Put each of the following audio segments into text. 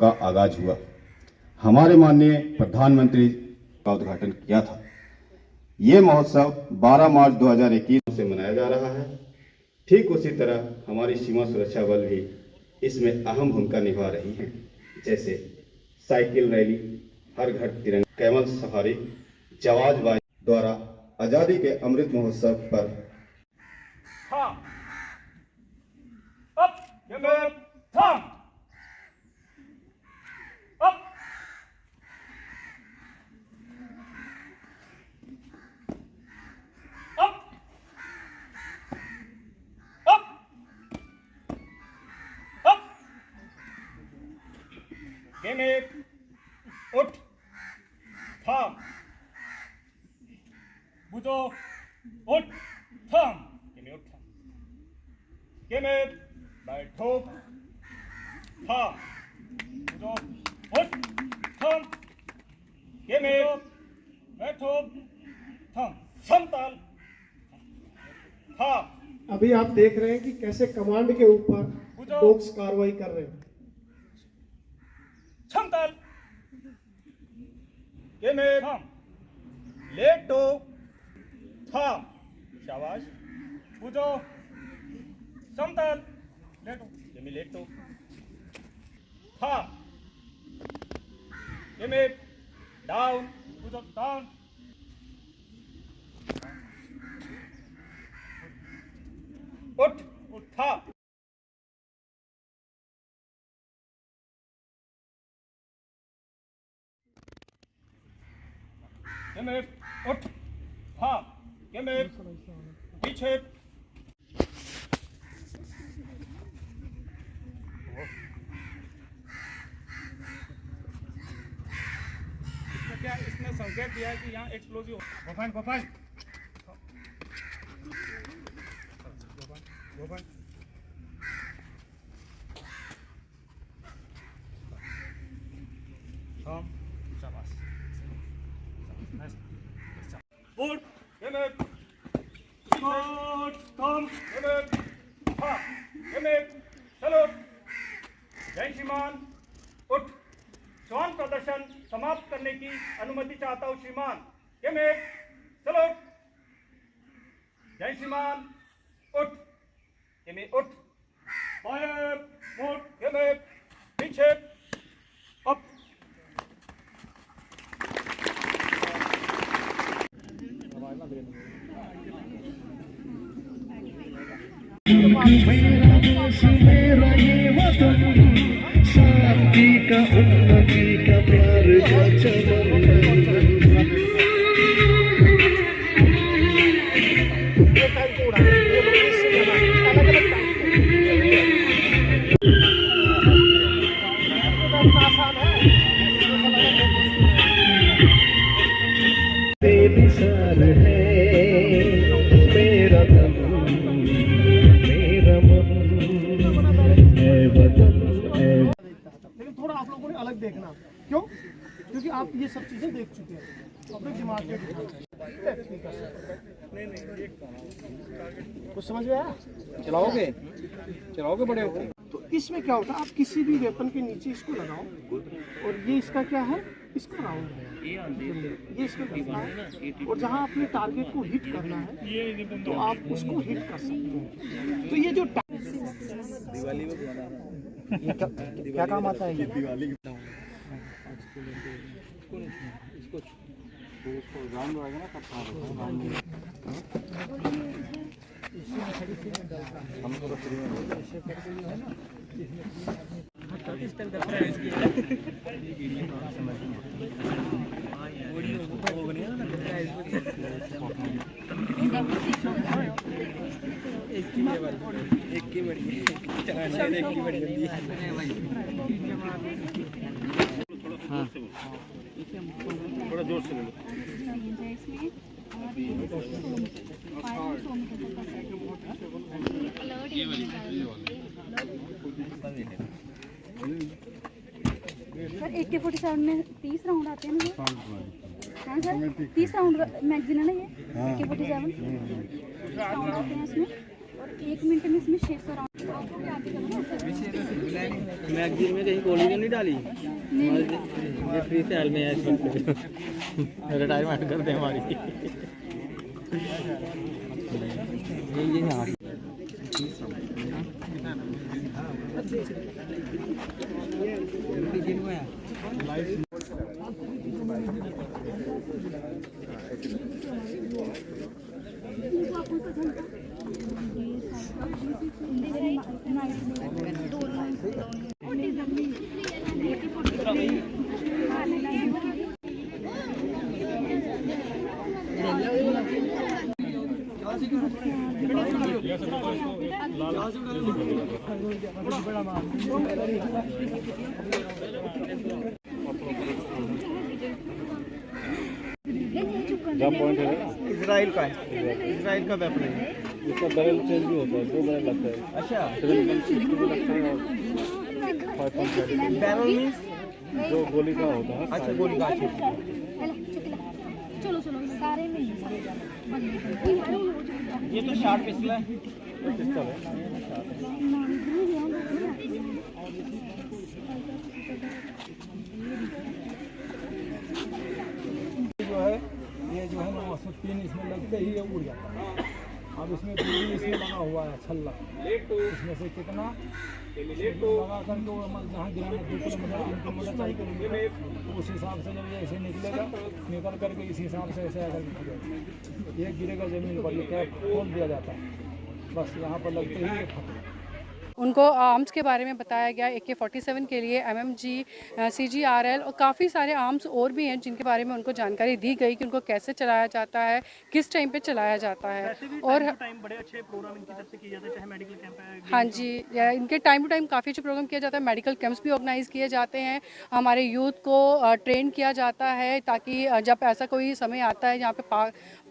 का आगाज हुआ। हमारे माननीय प्रधानमंत्री का उद्घाटन किया था। ये महोत्सव 12 मार्च 2021 से मनाया जा रहा है। ठीक उसी तरह हमारी सीमा सुरक्षा बल भी इसमें अहम भूमिका निभा रही है, जैसे साइकिल रैली, हर घर तिरंगा, कैमल सफारी, जवाज बाई द्वारा आजादी के अमृत महोत्सव पर उठ थाम बुझो उठ थाम उठ बैठो थाम बुझो उठ थाम बैठो थाम समताल थाम। अभी आप देख रहे हैं कि कैसे कमांड के ऊपर लोग कार्रवाई कर रहे हैं। समताल थाम लेटो थाम शाबाश बुझो समतल लेटो लेटो थाम डाउन बुझो डाउन उठ उठा उठ हाँ पीछे क्या इसने संकेत दिया है कि यहाँ एक्सप्लोजिव गोपाल गोपाल गोपाल हाँ शाबाश Good. चलो जय श्रीमान उठ श्वान प्रदर्शन समाप्त करने की अनुमति चाहता हूँ श्रीमान। चलो जय श्रीमान उठ उठ पीछे अप मेरा ये वतन शांति का उन्नति का प्यार का चमन बेमिसाल है मेरा दम मेरा मन है वतन है। लेकिन थोड़ा आप लोगों ने अलग देखना, क्यों? क्योंकि आप ये सब चीजें देख चुके हैं, अपने दिमाग में कुछ समझ में आया? चलाओगे बड़े होते। तो इसमें क्या होता है, आप किसी भी वेपन के नीचे इसको लगाओ और ये इसका क्या है, इसका राउंड है, ये इसमें लगता है और जहाँ अपने टारगेट को हिट करना है तो आप उसको हिट कर सकते हैं। तो ये जो दिवाली में ये क्या काम आता है, ये दिवाली थोड़ा जोर से बोलो। सर AK-47 में 30 राउंड आते हैं ना? हाँ सर 30 राउंड मैगजीन है ना ये AK-47 राउंड आते हैं इसमें और 1 मिनट में इसमें 600 राउंड मैगजीन में कहीं गोली तो नहीं डाली? ये फ्री सेल में है इस वक्त। रिटायरमेंट कर दें हमारी। ये हाँ इजराइल का है, इजराइल का वेपन है। इसका बैरल चेंज भी होता है, 2 बैरल लगता है। अच्छा, बैरल मींस जो गोली का होता है। अच्छा, गोली का। चलो चलो सारे में ये तो शार्ट पिस्टल है। जो है ये जो है ना 3 इसमें लगते ही ये उड़ जाता है। अब इसमें दूरी इसमें लगा हुआ है छल्ला, इसमें से कितना लगा करके वो जहाँ गिराना 2 किलोमीटर 3 किलोमीटर चाहिए, उस हिसाब से जब ये ऐसे निकलेगा, निकल करके इस हिसाब से ऐसे आकर गिरेगा। ये गिरेगा ज़मीन पर, ये कैप खोल दिया जाता है, बस यहाँ पर लगते ही ये खत्म। उनको आर्म्स के बारे में बताया गया। AK-47 के लिए MMG, CGRL और काफ़ी सारे आर्म्स और भी हैं जिनके बारे में उनको जानकारी दी गई कि उनको कैसे चलाया जाता है, किस टाइम पे चलाया जाता है। और टाइम बड़े अच्छे प्रोग्राम इनकी तरफ से किए जाते हैं, चाहे मेडिकल कैंप है। हाँ जी, इनके टाइम टू टाइम काफ़ी अच्छे प्रोग्राम किया जाता है। मेडिकल कैंप्स भी ऑर्गेनाइज किए जाते हैं। हमारे यूथ को ट्रेन किया जाता है ताकि जब ऐसा कोई समय आता है जहाँ पे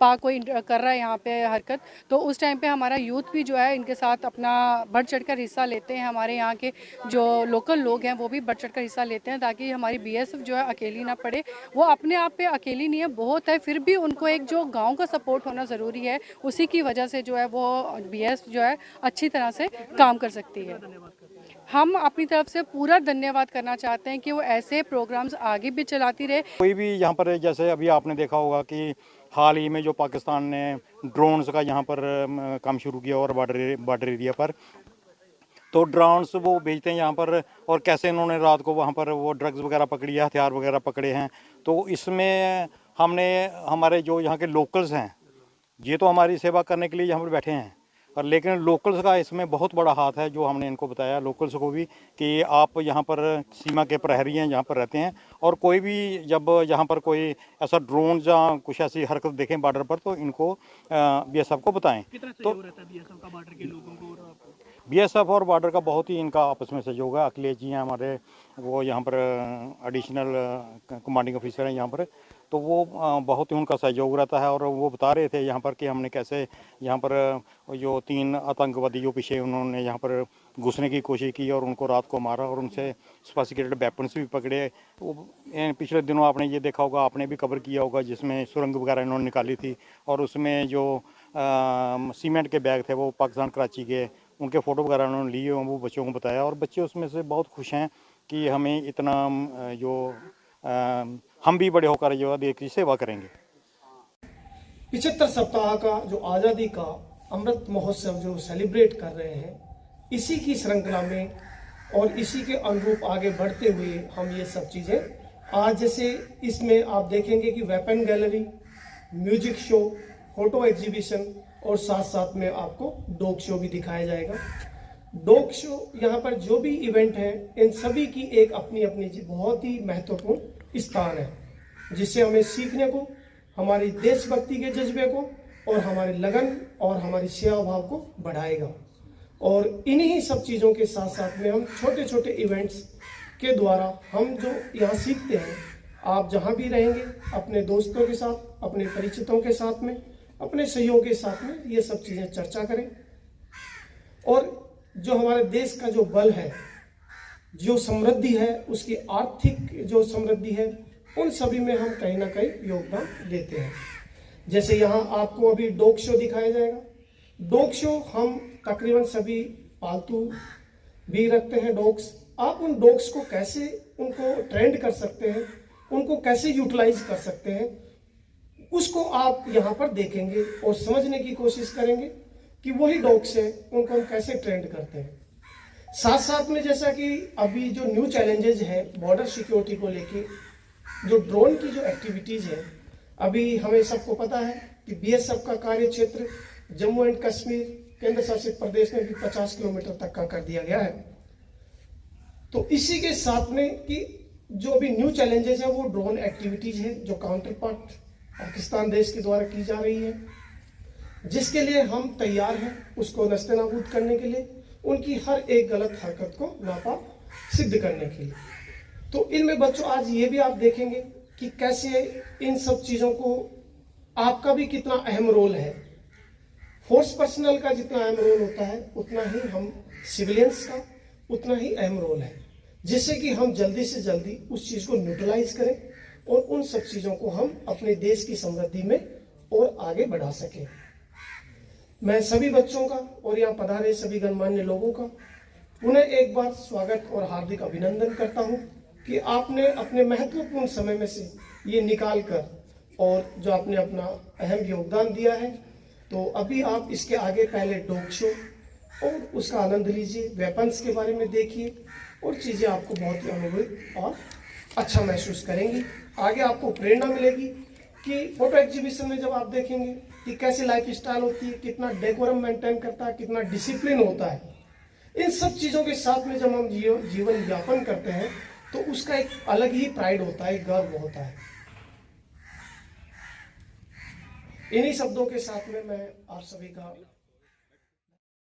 पाक कोई कर रहा है यहाँ पे हरकत, तो उस टाइम पे हमारा यूथ भी जो है इनके साथ अपना बढ़ चढ़ कर हिस्सा लेते हैं। हमारे यहाँ के जो लोकल लोग हैं वो भी बढ़ चढ़ कर हिस्सा लेते हैं ताकि हमारी BSF जो है अकेली ना पड़े। वो अपने आप पे अकेली नहीं है, बहुत है, फिर भी उनको एक जो गांव का सपोर्ट होना ज़रूरी है। उसी की वजह से जो है वो BSF जो है अच्छी तरह से काम कर सकती है। हम अपनी तरफ से पूरा धन्यवाद करना चाहते हैं कि वो ऐसे प्रोग्राम्स आगे भी चलाती रहे। कोई भी यहाँ पर, जैसे अभी आपने देखा होगा कि हाल ही में जो पाकिस्तान ने ड्रोन्स का यहाँ पर काम शुरू किया और बॉर्डर एरिया पर, तो ड्रोन्स वो भेजते हैं यहाँ पर, और कैसे इन्होंने रात को वहाँ पर वो ड्रग्स वगैरह पकड़ी है, हथियार वगैरह पकड़े हैं। तो इसमें हमने हमारे जो यहाँ के लोकल्स हैं, ये तो हमारी सेवा करने के लिए यहाँ पर बैठे हैं, और लेकिन लोकल्स का इसमें बहुत बड़ा हाथ है। जो हमने इनको बताया लोकल्स को भी कि आप यहाँ पर सीमा के प्रहरी हैं, यहाँ पर रहते हैं, और कोई भी जब यहाँ पर कोई ऐसा ड्रोन या कुछ ऐसी हरकत देखें बॉर्डर पर तो इनको BSF को बताएं। तो BSF का बॉर्डर के लोगों को और BSF और बॉर्डर का बहुत ही इनका आपस में सहयोग है। अखिलेश जी हैं हमारे, वो यहाँ पर एडिशनल कमांडिंग ऑफिसर हैं यहाँ पर, तो वो बहुत ही उनका सहयोग रहता है। और वो बता रहे थे यहाँ पर कि हमने कैसे यहाँ पर जो 3 आतंकवादी जो पीछे उन्होंने यहाँ पर घुसने की कोशिश की और उनको रात को मारा और उनसे सोफिस्टिकेटेड वेपन्स भी पकड़े। वो पिछले दिनों आपने ये देखा होगा, आपने भी कवर किया होगा, जिसमें सुरंग वगैरह इन्होंने निकाली थी, और उसमें जो सीमेंट के बैग थे वो पाकिस्तान कराची के, उनके फ़ोटो वगैरह उन्होंने लिए, वो बच्चों को बताया, और बच्चे उसमें से बहुत खुश हैं कि हमें इतना जो हम भी बड़े होकर जो देश की सेवा करेंगे। 75 सप्ताह का जो आज़ादी का अमृत महोत्सव जो सेलिब्रेट कर रहे हैं, इसी की श्रृंखला में और इसी के अनुरूप आगे बढ़ते हुए हम ये सब चीज़ें आज, जैसे इसमें आप देखेंगे कि weapon gallery, music show, photo exhibition और साथ साथ में आपको डॉग शो भी दिखाया जाएगा। डॉग शो यहाँ पर जो भी इवेंट है, इन सभी की एक अपनी अपनी बहुत ही महत्वपूर्ण स्थान है, जिससे हमें सीखने को, हमारी देशभक्ति के जज्बे को और हमारे लगन और हमारी सेवा भाव को बढ़ाएगा। और इन्हीं सब चीज़ों के साथ साथ में हम छोटे छोटे इवेंट्स के द्वारा हम जो यहाँ सीखते हैं, आप जहाँ भी रहेंगे अपने दोस्तों के साथ, अपने परिचितों के साथ में, अपने सहयोग के साथ में ये सब चीज़ें चर्चा करें। और जो हमारे देश का जो बल है, जो समृद्धि है, उसकी आर्थिक जो समृद्धि है, उन सभी में हम कहीं ना कहीं योगदान देते हैं। जैसे यहाँ आपको अभी डॉग शो दिखाया जाएगा। डॉग शो हम तकरीबन सभी पालतू भी रखते हैं डॉग्स, आप उन डॉग्स को कैसे उनको ट्रेंड कर सकते हैं, उनको कैसे यूटिलाइज कर सकते हैं, उसको आप यहाँ पर देखेंगे और समझने की कोशिश करेंगे कि वही डॉग्स है उनको हम कैसे ट्रेंड करते हैं। साथ साथ में जैसा कि अभी जो न्यू चैलेंजेस है बॉर्डर सिक्योरिटी को लेके, जो ड्रोन की जो एक्टिविटीज है, अभी हमें सबको पता है कि बीएसएफ का कार्य क्षेत्र जम्मू एंड कश्मीर केंद्र शासित प्रदेश में भी 50 किलोमीटर तक का कर दिया गया है। तो इसी के साथ में कि जो अभी न्यू चैलेंजेस है वो ड्रोन एक्टिविटीज है जो काउंटर पार्ट पाकिस्तान देश के द्वारा की जा रही है, जिसके लिए हम तैयार हैं उसको नस्तेनाबूद करने के लिए, उनकी हर एक गलत हरकत को नापा सिद्ध करने के लिए। तो इनमें बच्चों आज ये भी आप देखेंगे कि कैसे इन सब चीज़ों को आपका भी कितना अहम रोल है। फोर्स पर्सनल का जितना अहम रोल होता है उतना ही हम सिविलियंस का उतना ही अहम रोल है, जिससे कि हम जल्दी से जल्दी उस चीज़ को न्यूट्रलाइज करें और उन सब चीज़ों को हम अपने देश की समृद्धि में और आगे बढ़ा सकें। मैं सभी बच्चों का और यहाँ पधारे सभी गणमान्य लोगों का पुनः एक बार स्वागत और हार्दिक अभिनंदन करता हूँ कि आपने अपने महत्वपूर्ण समय में से ये निकाल कर और जो आपने अपना अहम योगदान दिया है। तो अभी आप इसके आगे पहले डॉग शो और उसका आनंद लीजिए, वेपन्स के बारे में देखिए और चीज़ें आपको बहुत ही अनुभवित और अच्छा महसूस करेंगी। आगे आपको प्रेरणा मिलेगी कि फोटो एग्जीबिशन में जब आप देखेंगे कि कैसे लाइफ स्टाइल होती है, कितना डेकोरम मेंटेन करता है, कितना डिसिप्लिन होता है, इन सब चीज़ों के साथ में जब हम जीवन यापन करते हैं तो उसका एक अलग ही प्राइड होता है, गर्व होता है। इन्हीं शब्दों के साथ में मैं आप सभी का